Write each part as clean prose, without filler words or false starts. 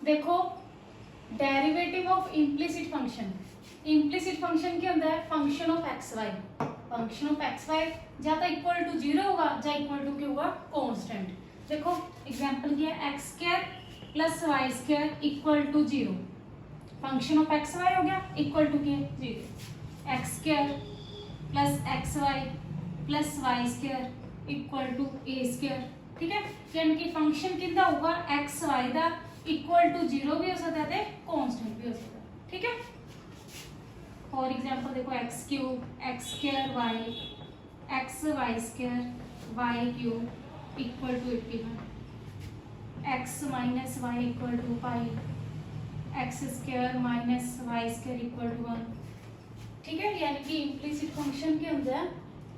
देखो derivative of implicit function, implicit function क्या होता है? Function of x y, function of x y या तो इक्वल टू जीरो होगा या इक्वल टू क्या होगा? कांस्टेंट। देखो एग्जांपल क्या है? X square plus y square equal to zero, function of x y हो गया इक्वल टू क्या? Zero. X square plus x y plus y square equal to a square, ठीक है। यानी कि फंक्शन कितना होगा? एक्स वाई का इक्वल टू जीरो भी हो सकता है, कांस्टेंट भी हो सकता है, ठीक है। फॉर एग्जांपल देखो x cube x square y x Y square y cube equal to 81, x minus Y equal to pi, x square minus Y square equal to 1, ठीक है। यानी कि इम्प्लीसिट फंक्शन के अंदर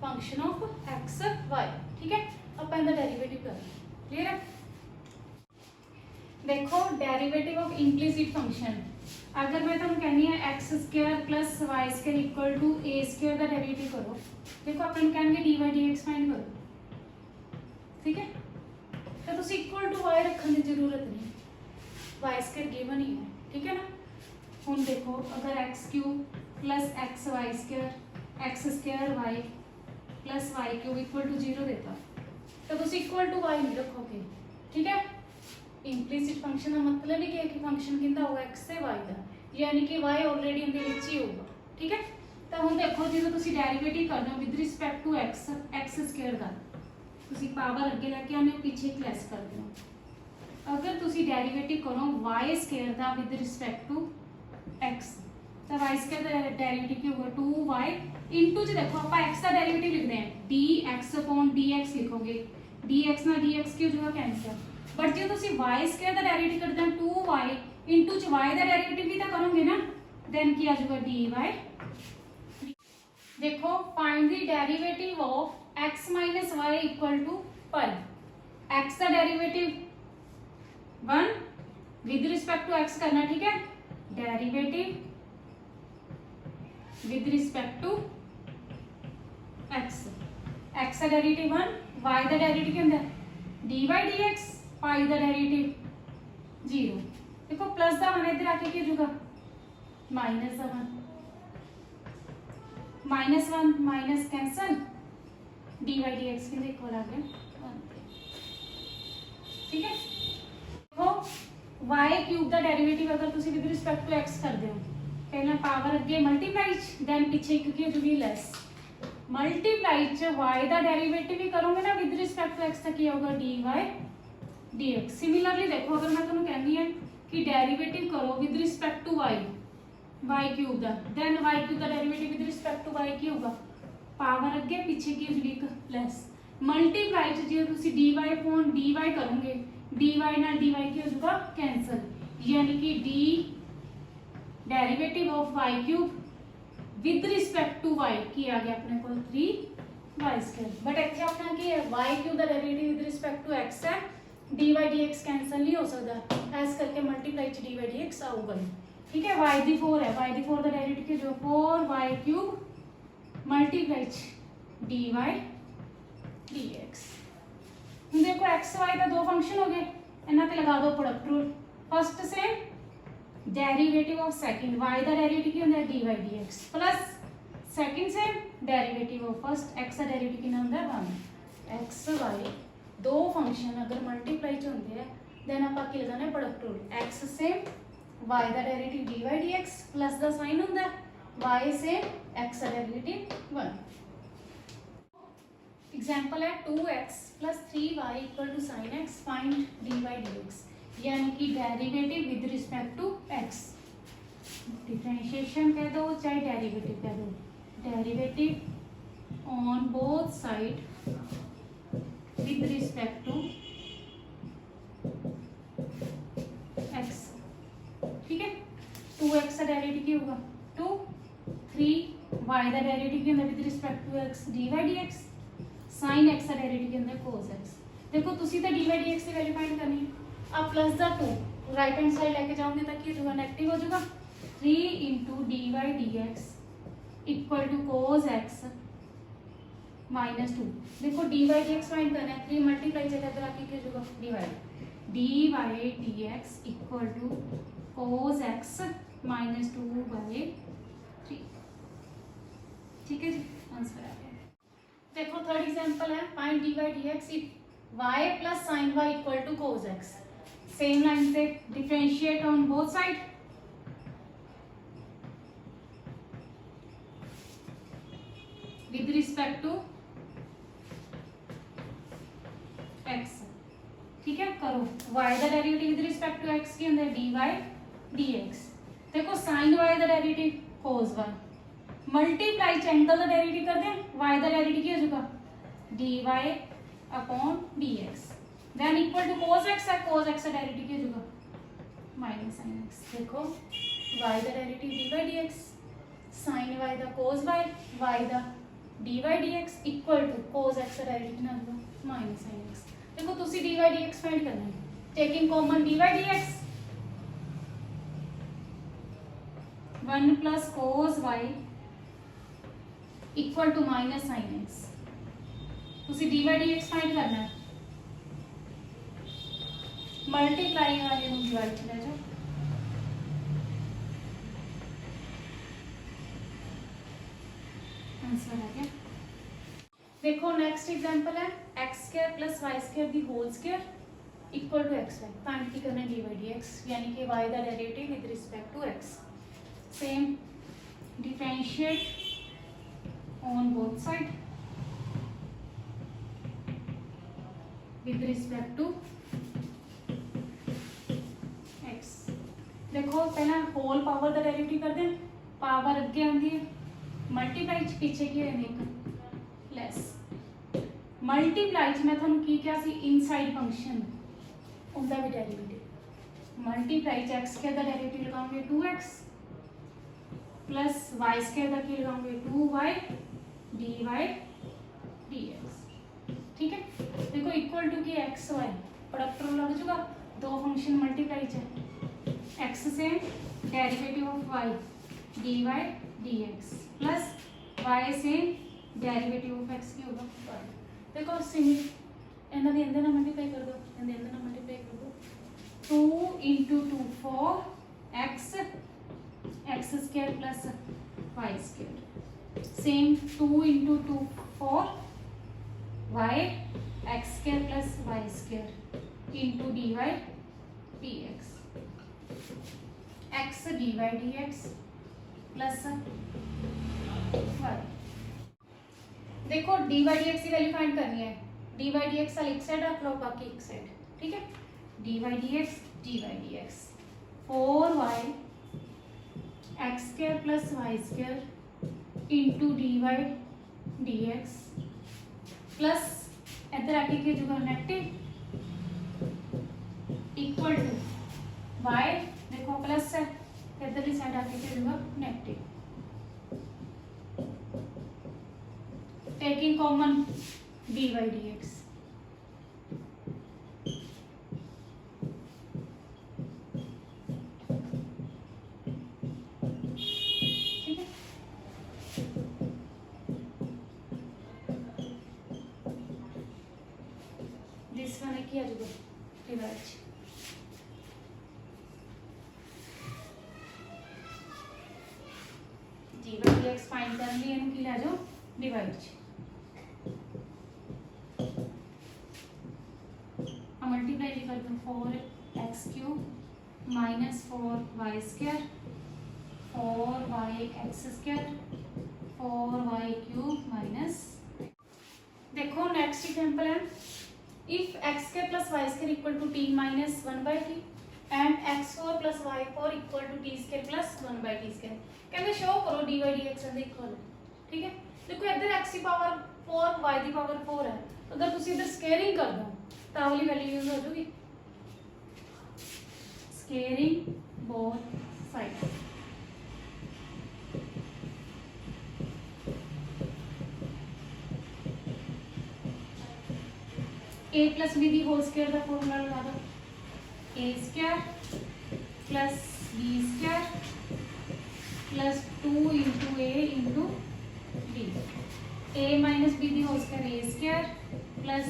फंक्शन ऑफ एक्स वाई, ठीक है। अब पहले डेरिवेटिव कर, क्लियर है? देखो डेरिवेटिव ऑफ इम्प्लीसिट फंक्शन, अगर मैं तुम कहनी है x square plus y square equal to a square का डेरिवेटिव करो, देखो अपन कहेंगे d Y D x find करो, ठीक है। तो तुम इक्वल टू वाई रखने की जरूरत नहीं, वाई स्क्वायर गिवन ही है, ठीक है ना। हम देखो अगर x cube plus x Y square x square y plus Y cube equal to zero देता तो तुम इक्वल टू वाई नहीं रखोगे, ठीक है। इम्प्लीसिट फंक्शन का मतलब ही क्या है कि फंक्शन कितना होगा? एक्स से वाई का, यानी कि वाई ऑलरेडी उनके ਵਿੱਚ ही होगा, ठीक है। तो हम देखो जो ਤੁਸੀਂ डेरिवेटिव करना हो with respect to x x square का ਤੁਸੀਂ पावर अगे लेके आने हो पीछे लेस कर दो। अगर ਤੁਸੀਂ डेरिवेटिव करो वाई स्क्वायर का विद रिस्पेक्ट टू एक्स तो वाई स्क्वायर का डेरिवेटिव क्या होगा? 2y इनटू च देखो आप एक्स का डेरिवेटिव लिखते हैं dx अपॉन dx लिखोगे, dx ना dx की हो जाएगा कैंसिल। बट जो तुम वाई स्क्वायर का डेरिवेटिव करते हैं 2y इनटू च y का डेरिवेटिव भी तो करोगे ना, देन क्या आ जाएगा? dy। देखो find the derivative of x minus Y equal to pi. x का derivative 1 with respect to x करना, ठीक है। Derivative with respect to x, x का डेरिवेटिव 1, y का डेरिवेटिव क्या होता है? dy dx, पाई का डेरिवेटिव 0। देखो प्लस का 1 इधर आके क्या होगा? माइनस का 1, minus 1 minus cancel, dy dx के इक्वल आ गया 1, ठीक है। देखो y क्यूब का डेरिवेटिव अगर तुम विद रिस्पेक्ट टू x कर दो, पहला पावर अगे मल्टीप्लाई देन पीछे क्योंकि हो जाएगी लेस, मल्टीप्लाई च y का डेरिवेटिव भी करोगे ना विद रिस्पेक्ट टू x तक क्या होगा? dy dx। सिमिलरली देखो अगर मैं तुम्हें कहनी है कि डेरिवेटिव करो with respect to y y cube का, देन y क्यूब का derivative with respect to y की होगा? पावर अगे पीछे की होगी प्लस, मल्टीप्लाई च जो तुम dy अपॉन dy करोगे dy नाल dy की हो जाएगा कैंसल, यानी कि d derivative of y cube with respect to y की आ गया अपने को 3y स्क्वायर। बट इतने अपना की है y क्यूब का derivative with respect to x है, dy dx कैंसल नहीं हो सकता, ऐस करके मल्टीप्लाई च dy dx आऊगा, ठीक है। y दी 4 है, y दी 4 का डेरिवेटिव जो 4y क्यूब मल्टीप्लाई च dy dx। देखो x y का दो फंक्शन हो गए, इन्हें ते लगा दो प्रोडक्ट रूल। फर्स्ट से डेरिवेटिव ऑफ सेकंड y का डेरिवेटिव क्या होता है? dy dx प्लस सेकंड से डेरिवेटिव ऑफ फर्स्ट x का डेरिवेटिव क्या होता है? 1 x y दो फंक्शन अगर मल्टीप्लाई च होंगे हैं देन आप की लगाना है प्रोडक्ट रूल, x से y का डेरिवेटिव dy dx प्लस का साइन होता है y से x का डेरिवेटिव 1। एग्जांपल है 2x plus 3y equal to sine x find dy dx, यानी कि derivative with respect to x। Differentiation कह दो चाहे डेरिवेटिव कह दो, derivative on both side with respect to x, ठीक है। 2x का डेरिवेटिव क्या होगा? 2, 3y का डेरिवेटिव क्या होगा with respect to x? dy dx, sin x का डेरिवेटिव क्या होगा? cos x। देखो तुसी तो dy dx की वैल्यू फाइंड करनी है, अब plus the 2 right hand side लेके जाओगे ताकि जो नेगेटिव हो जाएगा, 3 into dy dx equal to cos x minus 2। देखो dy dx फाइंड करना है, 3 मल्टीप्लाई जगह पर आके क्या होगा? Divide d by d x equal to cos x minus 2/3। ठीक है जी, आंसर आ गया। देखो थर्ड एग्जांपल है, find d by d x if y plus sine y equal to cos x. Same line से differentiate on both side. With respect to x. ठीक है, करो y का derivative with respect to x की अंदर dy dx। देखो sin y का derivative cos y multiply angle का डेरिवेटिव कर दें, y का डेरिवेटिव क्या हो जाएगा dy upon dx then equal to cos x है, cos x का डेरिवेटिव क्या हो जाएगा माइनस sin x। देखो y का derivative dy dx, sin y का cos y, y का dy dx equal to cos x का डेरिवेटिव ना होगा माइनस sin x। देखो तुसी dy dx फाइंड करना है, taking common dy dx 1 plus cos y equal to minus sin x। तुसी dy dx फाइंड करना है, मल्टीप्लाई वाले ਨੂੰ डिवाइड कर जाओ। आंसर आ गया। देखो नेक्स्ट एग्जांपल है x² plus y² the whole square equal to xy। Find की करना है dy dx यानी कि y का derivative with respect to x। Same differentiate on both side with respect to x। देखो पहला होल पावर का डेरिवेटिव कर दें, पावर अगे आती है मल्टीप्लाई पीछे की होनी लेस। मल्टीप्लाई मैं थोड़ा की क्या सी इनसाइड फंक्शन उनका भी डेरिवेटिव मल्टीप्लाई x² का डेरिवेटिव लगाओगे 2x प्लस y² का की लगाओगे 2y dy dx। ठीक है, देखो इक्वल टू की एक्स वाई प्रोडक्ट रूल लग जाएगा, दो फंक्शन मल्टीप्लाई है x से derivative of y dy dx plus y से डेरिवेटिव ऑफ x की होगा y। देखो सिमिलर इन्होंने अंदर ना मल्टीप्लाई कर दो, अंदर ना मल्टीप्लाई कर दो 2 into 2 4 x² plus y²। Same 2 into 2 4 y x² plus y² into dy dx x dy dx plus y। देखो dy dx की वैल्यू फाइंड करनी है, dy dx वाली एक साइड रख लो बाकी एक साइड। ठीक है, dy dx 4y x² plus y² into dy dx plus इधर आके क्या होगा नेगेटिव इक्वल टू y। देखो प्लस है इधर ही साइड आके क्या होगा negative. Taking common dy dx ठीक है। दिस वन किया जाएगा डिवाइड। dy dx फाइंड कर लिए इनकी ले जाओ डिवाइड। मल्टीप्लाई भी कर दो 4x³ minus 4y² 4yx² 4y³ minus. देखो नेक्स्ट एग्जांपल है if x² plus y² equal to t minus 1/t and x4 plus y4 equal to t² plus 1/t²। कहते शो करो dy dx इक्वल है। ठीक है, देखो इधर x की पावर 4 y की पावर 4 है, अगर तुम इधर स्केयरिंग कर दो तो वाली वैल्यू यूज हो जाएगी squaring both side. a plus B the whole square का फॉर्मूला लगा दो a² plus b² plus 2 into a into b। a minus B the whole square a² plus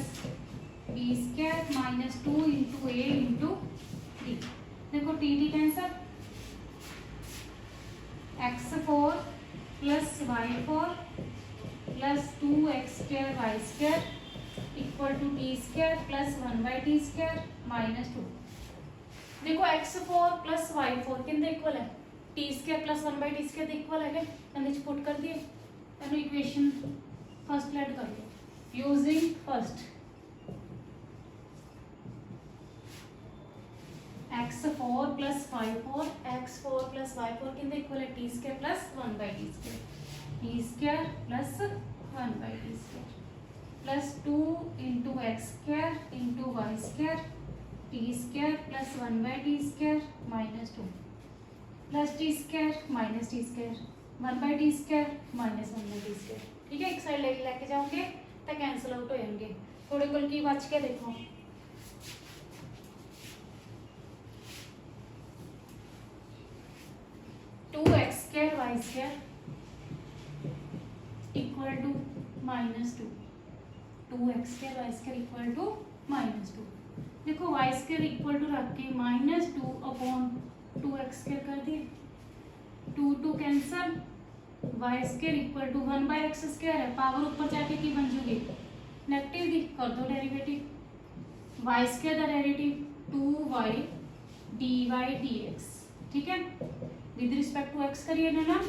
B square minus 2 into A into D. देखो T T cancel, x4 plus y4 plus 2x square Y square equal to T square plus 1/t square minus 2। देखो x4 plus y4 किंदे equal है T square plus 1/t square equal है क्या put कर दिए तेन equation first लेट कर दिए using first x4 plus y4 x4 plus y4 किंदे इक्वल है T square plus 1/t square T square plus 1/t square plus 2 into X square into Y square T square plus 1/t square minus 2 plus T square minus T square 1/t square minus 1/t square. ठीक है, एक side लेके जाओगे तो cancel out हो जाएंगे। थोड़े को की बच के देखो 2x square Y square equal to minus 2 2x square Y square equal to minus 2। देखो वाई स्क्वायर इक्वल टू रख के माइनस 2 अपॉन 2x स्क्वायर कर दिए 2 cancel Y square equal to 1/x square है पावर ऊपर जाके की बन जाएगी नेगेटिव दी कर दो डेरिवेटिव वाई स्क्वायर का डेरिवेटिव 2y dy dx। ठीक है, विद रिस्पेक्ट टू x करिए ना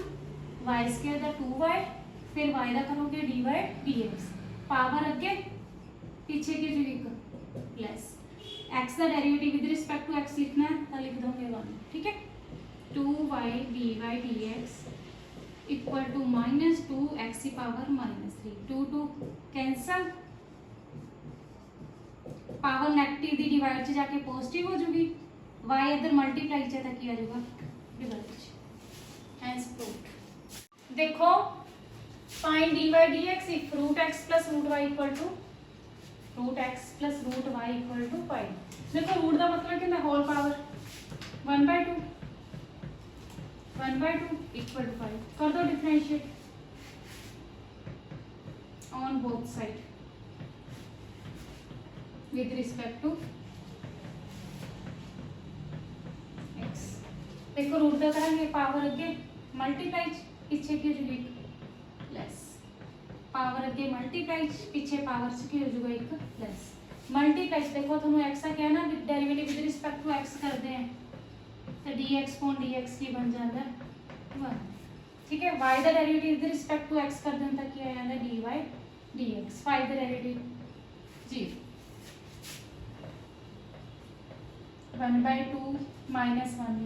वाई स्क्वायर का 2y फिर y का करोगे dy dx पावर अगे पीछे की जो प्लस x का derivative with respect to x लिखना है तो लिख दोगे 1। ठीक है, 2y dy dx equal to minus 2x की power minus 3 2 cancel power negative the divide से जाके पॉजिटिव हो जाएगी y इधर मल्टीप्लाई से किया जाएगा डिवाइड हेंस प्रूव्ड। देखो find dy dx if root x plus root y equal to root x plus root y equal to 5। देखो रूट का मतलब क्या होल पावर 1/2 इक्वल टू 5 कर दो differentiate on both side with respect to x। देखो रूट का करेंगे पावर अगे मल्टीप्लाई पीछे की जो प्लस पावर अगे मल्टीप्लाई पीछे पावर से की हो जाएगा एक प्लस मल्टीप्लाई। देखो तुम x का क्या ना derivative with respect to x करते हैं तो dx अपॉन dx की बन जाता है 1। ठीक है, y का derivative with respect to x कर दें तो क्या आ जाता है dy dx 5 का derivative 0 1/2 minus 1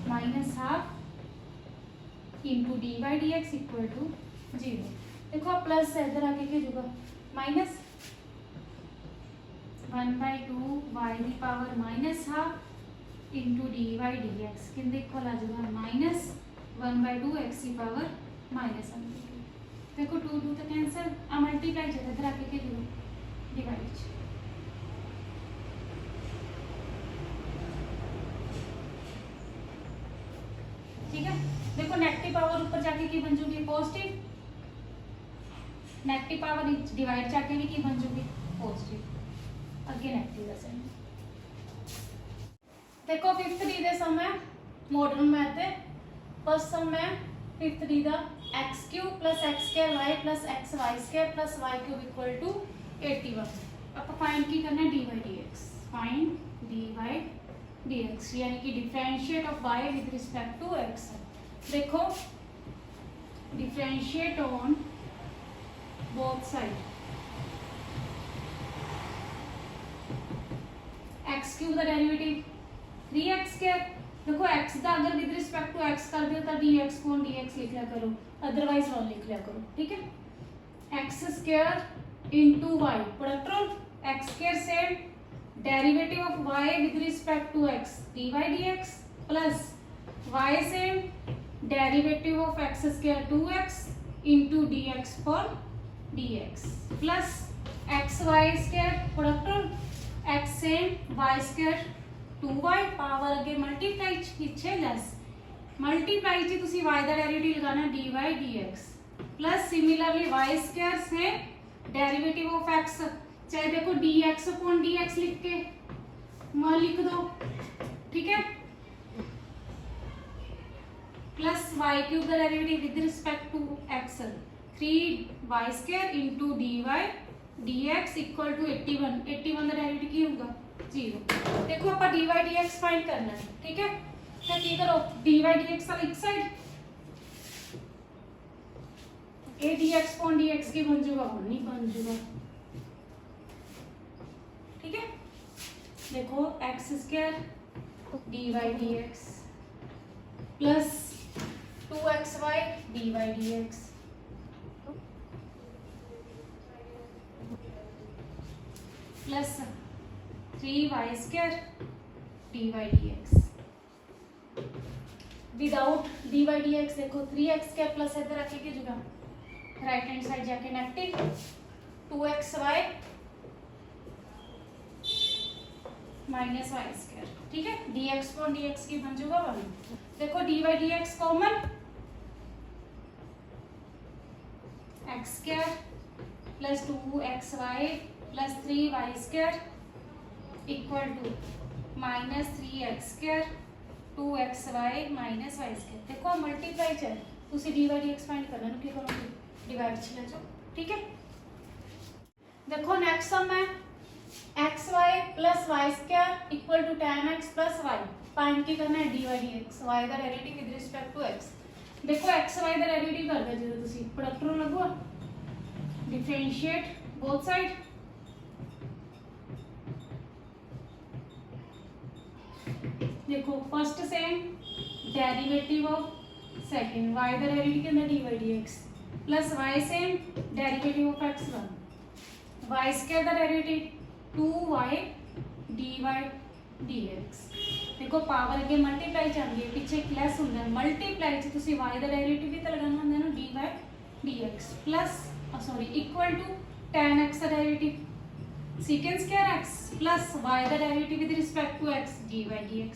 minus half into dy dx equal to 0। देखो प्लस इधर आके क्या होगा माइनस 1/2 y की power minus half into dy dx किंदे इक्वल आ जाएगा माइनस 1/2 x की पावर माइनस 1/2। देखो 2 तो कैंसिल आ मल्टीप्लाई जाता इधर आके क्या होगा डिवाइड। ठीक है, देखो नेगेटिव पावर ऊपर जाके की बन जाएगी पॉजिटिव नेगेटिव पावर डिवाइड जाके भी की बन जाएगी पॉजिटिव अगे नेगेटिव वैसे। देखो 5th डी दे सम है मॉडर्न मैथ है फर्स्ट सम है 5th डी दा x³ + x² y + xy² + y³ equal to 81। अब फाइंड की करना है dy dx find dy dx यानी कि differentiate of y with respect to x। देखो differentiate on both side x³ का डेरिवेटिव 3x²। देखो x का अगर विद रिस्पेक्ट टू x कर दे तो dx को dx लिख लिया करो अदरवाइज 1 लिख लिया करो। ठीक है, x² into y product rule x² से derivative of y with respect to x dy dx plus y से derivative of x² 2x into dx for dx plus xy² product rule x से y² 2y power अगे multiply पीछे less multiply ची तुसी y का derivative लगाना dy dx plus similarly y² से derivative of X, चाहे देखो D X upon D X लिख के लिख दो, ठीक है, प्लस वाई क्यूब का derivative with respect to X 3y² into D Y D x equal to 81 का डेरिवेटिव की होगा 0। देखो आप D Y D x find करना है, ठीक है, तो की करो डी वाई डी एक्स एक साइड ए D X upon D X की बन जाएगा, नहीं बन जाएगा, ठीक है। देखो x² D Y D X plus 2xy D Y D X plus 3y² D Y D X without D Y D X. देखो 3x² प्लस इधर आके की जगह राइट हैंड साइड जाके नेगेटिव 2xy माइनस y², ठीक है, dx pawn dx की बन जाएगा 1। देखो dy dx common x² plus 2xy plus 3y² equal to minus 3x² 2xy minus y²। देखो मल्टीप्लाई चल तुसी dy dx फाइंड करना है, क्या करोगे डिवाइड चले जाओ, ठीक है। देखो नेक्स्ट सम है xy plus y² equal to tan x plus y, find की करना है dy dx y का derivative with respect to x। देखो xy का डेरिवेटिव कर दे जो तुसी प्रोडक्ट रू लगवा डिफरेंशिएट बोथ साइड, देखो first same derivative of second y का डेरिवेटिव करना dy dx plus y same derivative of x1 y² का डेरिवेटिव 2y dy dx। देखो पावर अगे मल्टीप्लाई चाहती है, पीछे एक लेस होता है, मल्टीप्लाई च तुसी y का डेरिवेटिव भी तो लगाना होता है ना dy dx plus sorry equal to tan x का derivative secant square x plus y का derivative with respect to x dy dx।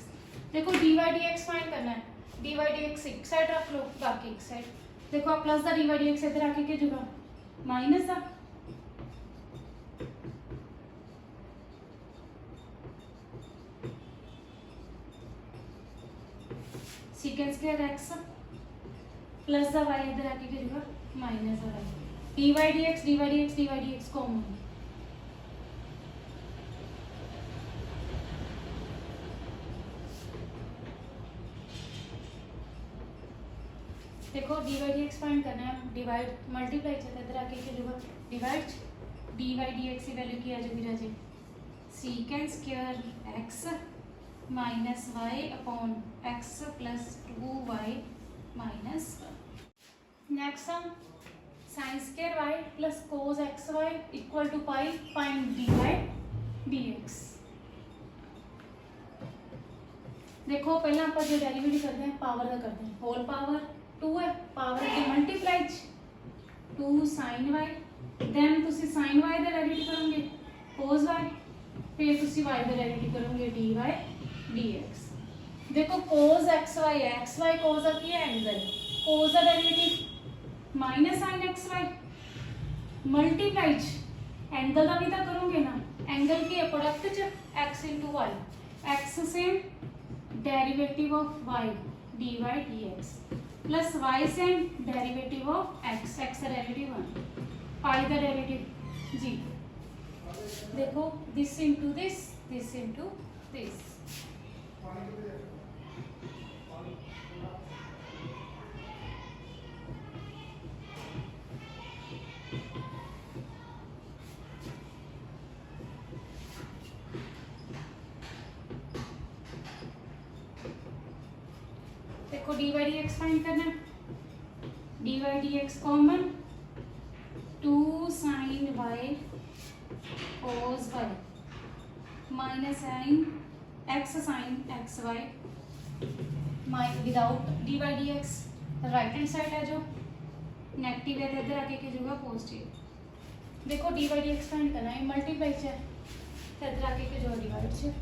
देखो dy dx फाइंड करना है, dy dx एक साइड रख लो बाकी एक साइड, देखो आप प्लस द dy dx इधर आके क्या जुगा minus the secant square x plus the y इधर आके क्या जुगा minus the y dy dx common, देखो dy dx फाइंड करना है, डिवाइड मल्टीप्लाई चलता इधर आके क्या जुगा डिवाइड dy dx की वैल्यू की आ जाएगी राजे secant square x minus y upon x plus 2y minus 1। Next some sine square y plus cos xy equal to pi, find dy dx। देखो पहले आप जो डेरिवेटिव करते हैं पावर का करते हैं, होल पावर 2 है, पावर के मल्टीप्लाई 2 sin y, देन तुसी sin y ਦਾ डेरिवेटिव करोगे cos y, फिर तुसी y ਦਾ डेरिवेटिव करोगे dy dx। देखो cos xy है, xy cos का की है एंगल, cos का derivative minus sin xy multiply angle का भी तो करोगे ना, एंगल के प्रोडक्ट च x into y, x same derivative of y dy dx plus y same derivative of x, x का डेरिवेटिव 1 पाई का डेरिवेटिव 0। देखो this into this into this, देखो dy dx फाइंड करना है, dy dx common 2 sin y cos y minus sin x sin xy without dy dx right hand side है जो negative है इधर आके की जगह पॉजिटिव। देखो dy dx फाइंड करना है, मल्टीप्लाई है इधर आके की जगह डिवाइड है,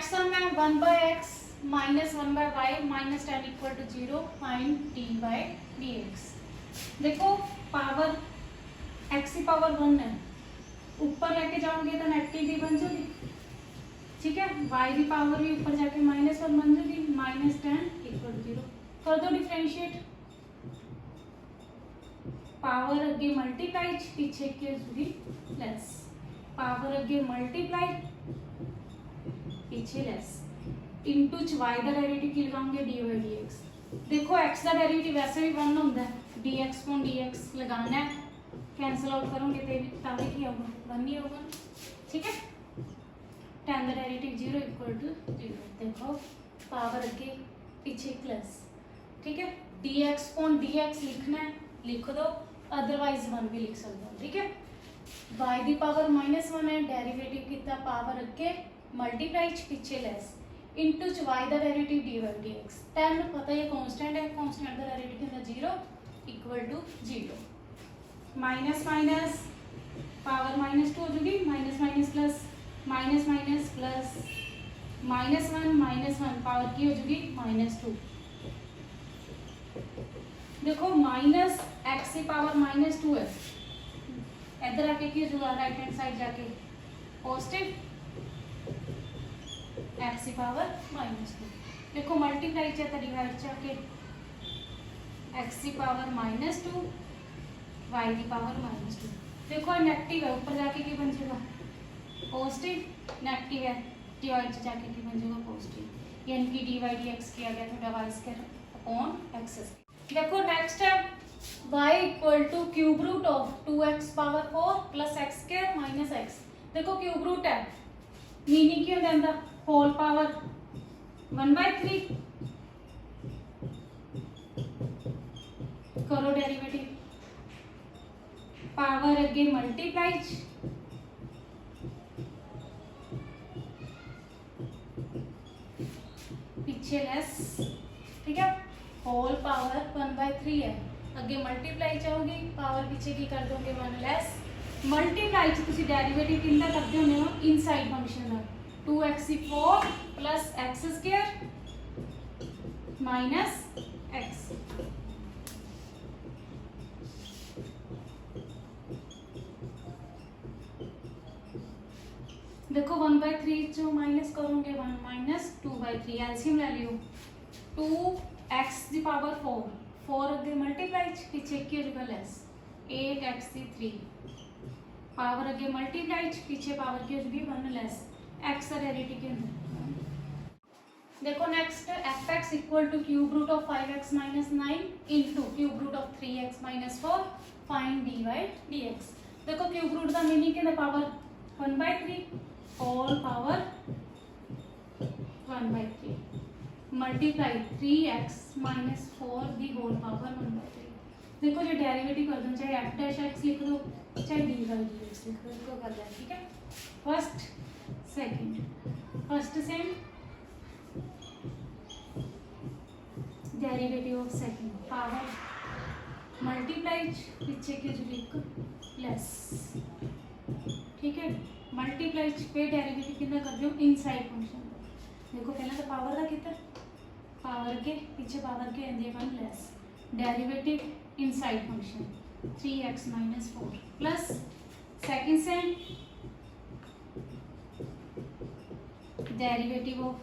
नेक्स्ट सम है 1/x minus 1/y minus 10 equal to 0, find d/dx। देखो पावर x की पावर 1 है, ऊपर लेके जाओगे तो नेगेटिव भी बन जाएगी, ठीक है। y की पावर भी ऊपर जाके -1 बन जाएगी, -10 इक्वल टू 0। कर दो डिफरेंशिएट, पावर अगे मल्टीप्लाई पीछे की होगी लेस, पावर अगे मल्टीप्लाई पीछे लेस इनटू y का डेरिवेटिव की लगाओगे dy/dx। देखो x का डेरिवेटिव वैसे भी 1 होता है, dx अपॉन dx लगाना है, कैंसिल आउट करोगे तो भी क्या होगा 1 ही होगा, ठीक है। 10 का डेरिवेटिव 0 इक्वल टू 0। देखो पावर अगे पीछे प्लस, ठीक है। dx अपॉन dx लिखना है लिख दो, अदरवाइज 1 भी लिख सकते हो, ठीक है। y की पावर -1 है, डेरिवेटिव कितना पावर अगे मल्टीप्लाई पीछे लेस इनटू y का डेरिवेटिव dy/dx। 10 पता है कांस्टेंट है, कांस्टेंट का डेरिवेटिव कितना 0 equal to 0। Minus minus power -2 हो जाएगी, minus minus plus minus minus plus -1 power की हो जाएगी -2। देखो माइनस x की पावर -2 है, इधर आके की होगा राइट हैंड साइड जाके पॉजिटिव x की पावर -2। देखो मल्टीप्लाई चाहे डिवाइड जाके x की पावर -2 y की पावर -2। देखो नेगेटिव है, ऊपर जाके की बन जाएगा पॉजिटिव, नेगेटिव है डिवाइड जाके की बन जाएगा पॉजिटिव, यानी कि dy/dx किया गया तो y स्क्वायर अपॉन x। देखो नेक्स्ट है y equal to cube root of 2x power 4 plus x square minus x। देखो क्यूब रूट है, मीनिंग क्यों देंदा होल पावर 1/3 करो डेरिवेटिव, पावर अगे मल्टीप्लाई पीछे लेस, ठीक है। होल पावर 1/3 है, अगे मल्टीप्लाई चाहोगे पावर पीछे की कर दोगे 1 लेस, मल्टीप्लाई तुसी डेरिवेटिव किंदा करते होने हो इनसाइड फंक्शन का 2x4 plus x square minus x। देखो 1/3 जो माइनस करोगे 1 माइनस 2/3 एलसीएम ले लियो, 2x की पावर 4 अगे मल्टीप्लाई पीछे की हो जाएगा लेस 8x की 3 पावर अगे मल्टीप्लाई पीछे पावर की हो जाएगी 1 लेस, x का डेरिवेटिव क्या है। देखो next fx equal to cube root of 5x minus 9 into cube root of 3x minus 4, find dy/dx। देखो क्यूब रूट का मीनिंग क्या है, power 1/3 whole power 1/3 multiply 3x minus 4 the whole power 1/3। देखो जो डेरिवेटिव कर दो, चाहे f'(x) लिख दो चाहे dy/dx लिख दो, इसको कर लें, ठीक है। First second, first same derivative of second power multiply पीछे के जो लिख प्लस, ठीक है। मल्टीप्लाई पे डेरिवेटिव कितना कर दो इनसाइड फंक्शन। देखो पहला तो पावर का कितना, पावर के पीछे पावर के and 1 less, derivative inside function 3x minus 4 plus second same derivative of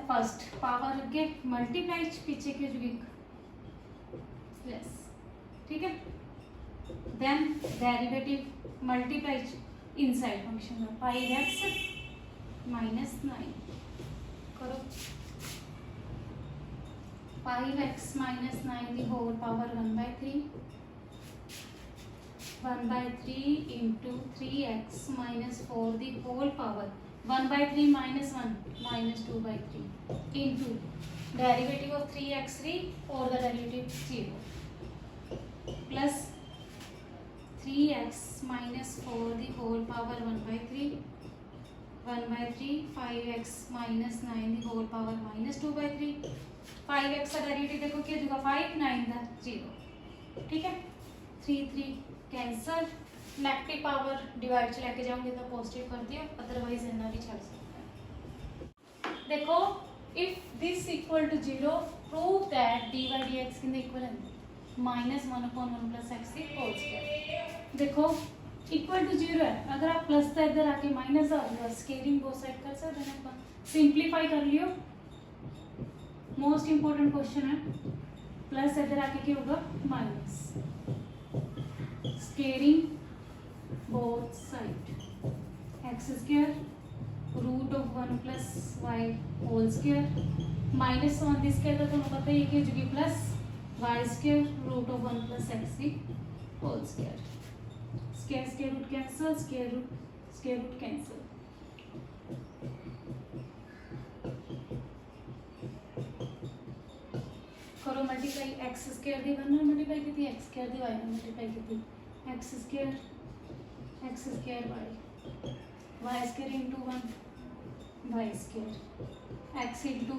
first power के मल्टीप्लाई पीछे के जो लेस, ठीक है। Then derivative multiply inside function में 5x माइनस 9 करो, 5x minus 9 the whole power 1/3 into 3x minus 4 the whole power 1/3 minus 1 minus 2/3 into derivative of 3x3 और the derivative 0 plus 3x minus 4 the whole power 1/3 5x minus 9 the whole power minus 2/3। 5x का derivative देखो क्या होगा 5 9 दा 0, ठीक है। 3 3 cancel, negative power divide च लेके जाओगे तो पॉजिटिव कर दियो, अदरवाइज इन्ना भी छड़ सकते हैं। देखो if this equal to 0 prove that dy dx किंदे इक्वल है -1/1 प्लस x की होल स्क्वायर। देखो इक्वल टू 0 है, अगर आप प्लस था इधर आके माइनस आ गया, स्केलिंग बोथ साइड कर सकते हैं अपन, सिंपलीफाई कर लियो। मोस्ट इंपोर्टेंट क्वेश्चन है, प्लस इधर आके क्या होगा minus, scaling both side x square root of 1 plus y whole square minus 1 this square तो तुम्हें पता ही है कि plus y square root of 1 plus x की whole square, square root cancel, square root cancel. करो मल्टीप्लाई, एक्स स्क्वायर दी 1 ने मल्टीप्लाई की थी, एक्स स्क्वायर दी वाई ने मल्टीप्लाई की थी, x square Y square into 1 Y square X into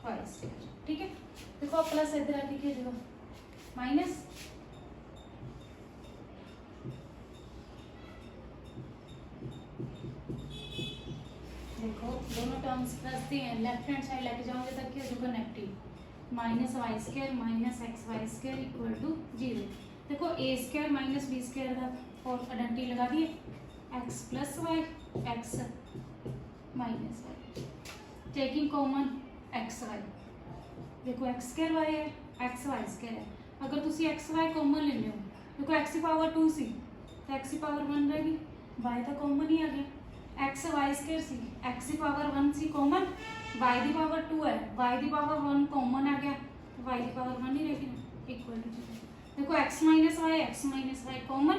Y square. ठीक है, देखो अब प्लस इधर आके क्या देगा माइनस, देखो दोनों टर्म्स प्लस दी हैं, लेफ्ट हैंड साइड लेके जाओगे तब क्या होगा negative, minus Y square minus X Y square equal to 0। देखो A square minus B square का और आइडेंटिटी लगा दिए, X plus Y X minus Y, taking common X Y. देखो एक्स स्क्वायर वाई है, एक्स वाई स्क्वायर है, अगर तुसी एक्स वाई कॉमन ले लो, देखो एक्स की पावर 2 सी तो एक्स की पावर 1 रहेगी, वाई तो कॉमन ही आ गया, एक्स वाई स्क्वायर सी, एक्स की पावर 1 सी कॉमन, वाई की पावर 2 है, वाई की पावर 1 कॉमन आ गया, तो वाई की पावर 1 ही रहेगी इक्वल टू 0। देखो X minus Y common,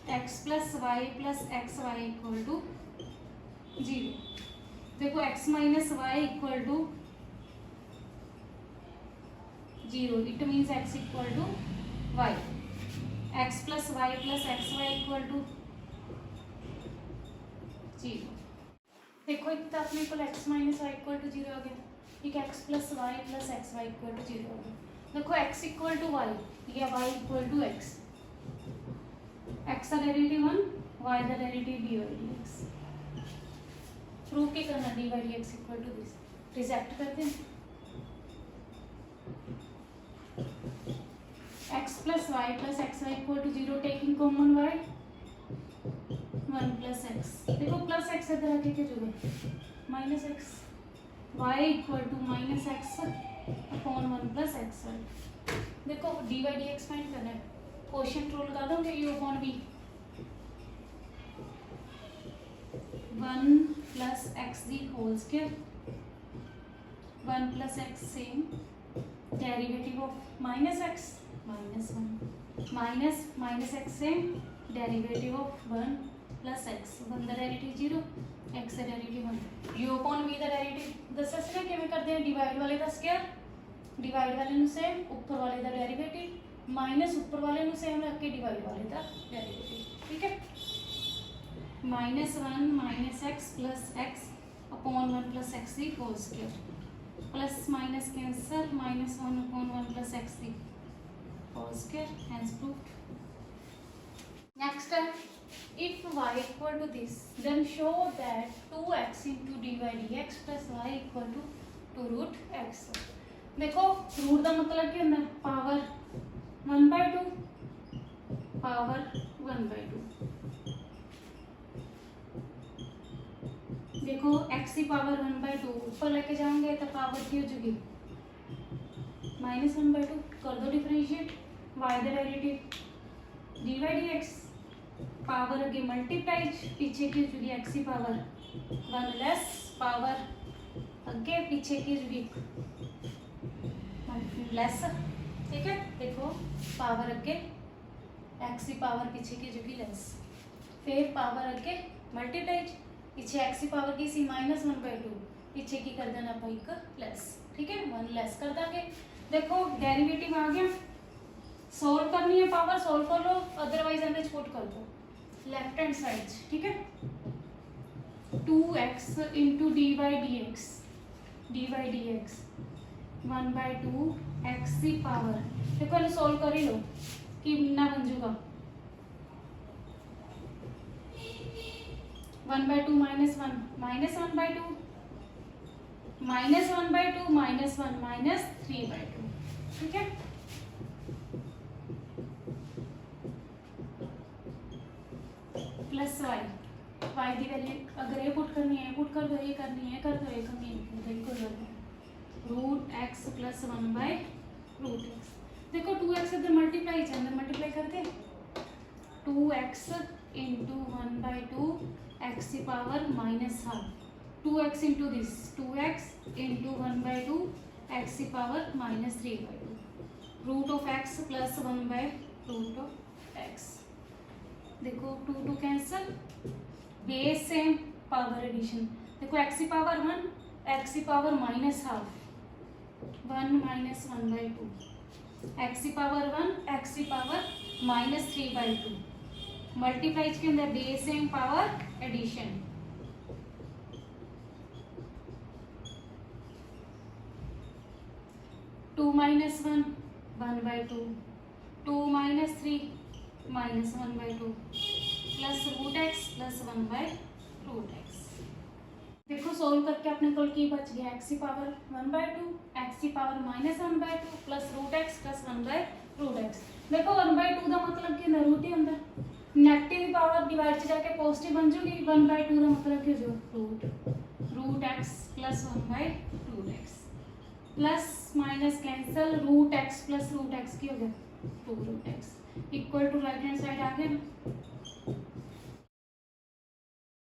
X plus Y equal to 0। देखो x minus Y equal to 0, it means x equal to Y, x plus Y equal to 0। देखो एक तो अपने को x minus Y equal to 0 आ गया, ठीक है, x plus Y equal to 0 आ गया। देखो x इक्वल टू वाई या y equal to x, x का डेरिवेटिव 1, y का डेरिवेटिव dy dx। प्रूव के करना dy dx equal to this, reject करते हैं, x plus Y equal to 0, taking common y 1 plus X. देखो plus X इधर आके क्या जुड़े minus X, Y equal to minus X upon 1 plus x Y. देखो dy dx फाइंड करना है, क्वेश्चन रूल लगा दोगे u upon v, 1 plus X the whole square 1 plus X same derivative of minus x minus 1 minus x same derivative of 1 plus x, 1 का derivative 0, x का derivative 1, u upon v का derivative दस इसने किवें करते हैं, डिवाइड वाले का स्क्वायर, डिवाइड वाले ਨੂੰ सेम, ऊपर वाले का डेरिवेटिव माइनस ऊपर वाले ਨੂੰ सेम रख के डिवाइड वाले का डेरिवेटिव। ठीक है, -1 minus X plus X upon 1 plus X the whole square, plus minus cancel, -1 upon 1 plus X the whole square, hence proved. Next है, if y equal to this then show that 2x into dy dx plus y equal to 2 root x। देखो रूट का मतलब क्या होता है, power 1/2 power 1/2। देखो x की पावर 1/2 ऊपर लेके जाएंगे तो पावर की हो जाएगी -1/2, कर दो डिफरेंशिएट, y का डेरिवेटिव dy dx, पावर अगे मल्टीप्लाइज, पीछे की जुड़ी x की पावर 1 लेस, पावर अगे पीछे की जुड़ी लेस। ठीक है, देखो पावर अगे x की पावर पीछे की जुड़ी लेस, फिर पावर अगे मल्टीप्लाइज, पीछे x की पावर की सी -1/2, पीछे की कर देना आप एक लेस। ठीक है, 1 लेस कर देंगे। देखो डेरिवेटिव आ गया, सोल्व करनी है पावर, सोल्व कर लो, अदरवाइज अंदर पुट कर दो लेफ्ट हैंड साइड। ठीक है, 2x into dy dx 1/2 x की पावर, देखो सोल्व कर ही लो कि ना बन जाऊगा 1/2 -1 -1/2 -1/2 -1 -3/2, ठीक है। प्लस y की वैल्यू अगर ये पुट करनी है पुट कर दो, ये करनी है कर दो, ये करनी है बिल्कुल √x + 1/√x। देखो 2x इधर मल्टीप्लाई अंदर मल्टीप्लाई करते 2x × 1/2 x की power -12, 2x into this 2x into 1/2 x की पावर -3/2, √x + 1/√x। देखो 2 2 कैंसल, बेस सेम, पावर एडिशन। देखो x की पावर 1 x की पावर -12 1 - 1/2, x की पावर 1 x की पावर -3/2, मल्टीप्लाई के अंदर base same power addition. To -1 1/2, 2 - 3 -1/2 plus √x + 1/√x। देखो सोल्व करके अपने को की बच गया x की पावर 1/2 x की पावर -1/2 प्लस √x + 1/√x। देखो 1/2 का मतलब कि रूट ही होंगे, नेगेटिव पावर डिवाइड से जाके पॉजिटिव बन जाएगी, 1/2 का मतलब कि जो √x + 1/√x plus minus cancel, √x + √x की हो गया 2√x equal to right hand side आ गया ना।